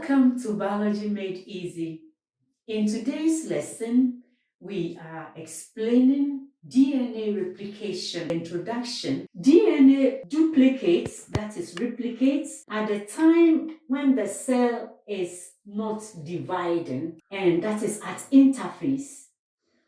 Welcome to Biology Made Easy. In today's lesson, we are explaining DNA replication. Introduction. DNA duplicates, that is replicates, at the time when the cell is not dividing, and that is at interphase.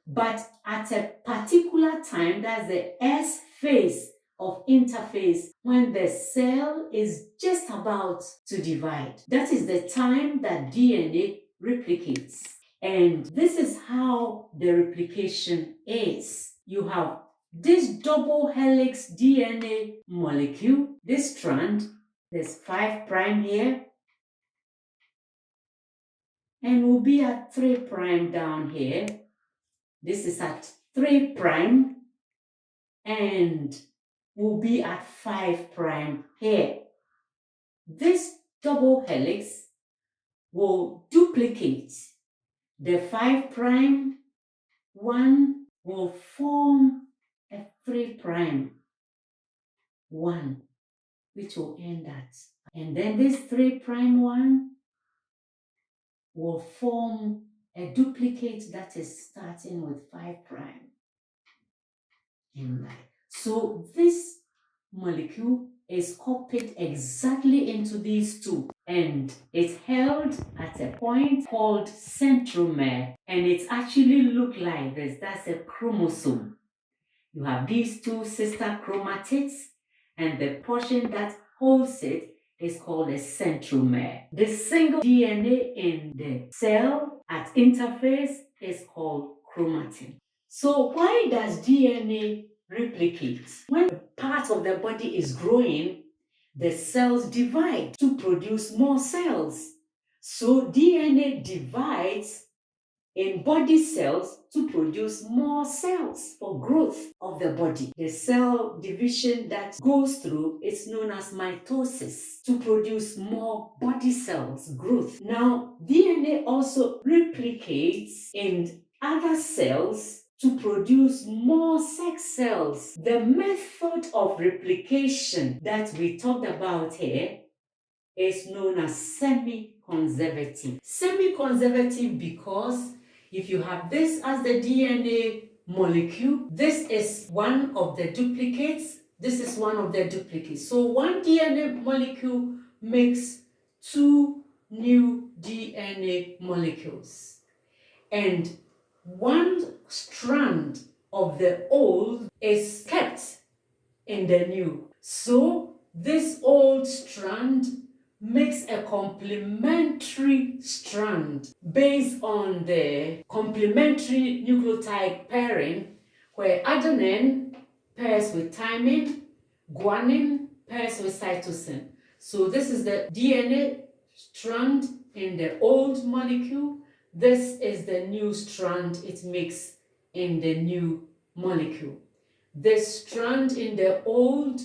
But at a particular time, that's the S phase of interphase, when the cell is just about to divide. That is the time that DNA replicates. And this is how the replication is. You have this double helix DNA molecule, this strand, there's 5' here, and will be at 3' down here. This is at 3' and will be at 5' here. This double helix will duplicate. The 5' one will form a 3' one, which will end at. And then this 3' one will form a duplicate that is starting with 5'. So this molecule is copied exactly into these two, and it's held at a point called centromere, and it actually looks like this. That's a chromosome. You have these two sister chromatids, and the portion that holds it is called a centromere. The single DNA in the cell at interphase is called chromatin. So why does DNA replicate? When part of the body is growing, the cells divide to produce more cells. So DNA divides in body cells to produce more cells for growth of the body. The cell division that goes through is known as mitosis to produce more body cells, growth. Now, DNA also replicates in other cells to produce more sex cells. The method of replication that we talked about here is known as semi-conservative. Semi-conservative because if you have this as the DNA molecule, this is one of the duplicates, this is one of the duplicates. So one DNA molecule makes two new DNA molecules. And one strand of the old is kept in the new. So this old strand makes a complementary strand based on the complementary nucleotide pairing, where adenine pairs with thymine, guanine pairs with cytosine. So this is the DNA strand in the old molecule. This is the new strand it makes in the new molecule. The strand in the old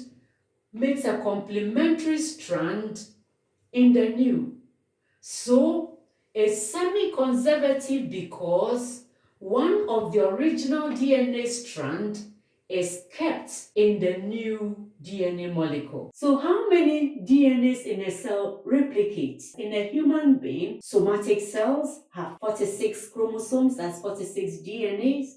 makes a complementary strand in the new. So it's semi-conservative because one of the original DNA strand is kept in the new DNA molecule. So how many DNAs in a cell replicate? In a human being, somatic cells have 46 chromosomes, that's 46 DNAs.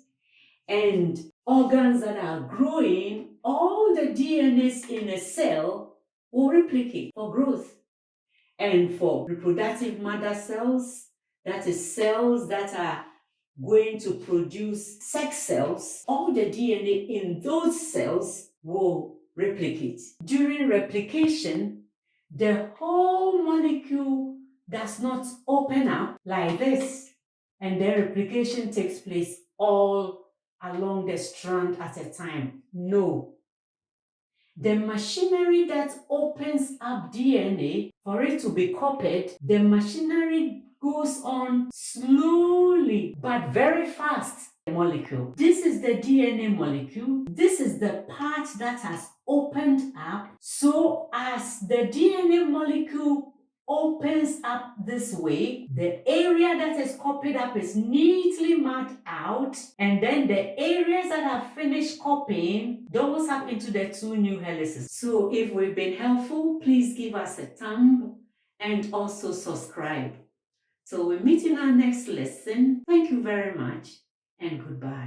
And organs that are growing, all the DNAs in a cell will replicate for growth. And for reproductive mother cells, that is cells that are going to produce sex cells, all the DNA in those cells will replicate. During replication, the whole molecule does not open up like this, and then replication takes place all along the strand at a time. No. The machinery that opens up DNA for it to be copied, the machinery goes on slowly but very fast. Molecule. This is the DNA molecule. This is the part that has opened up. So as the DNA molecule opens up this way, the area that is copied up is neatly marked out, and then the areas that have finished copying doubles up into the two new helices. So if we've been helpful, please give us a thumb and also subscribe. So we'll meet in our next lesson. Thank you very much and goodbye.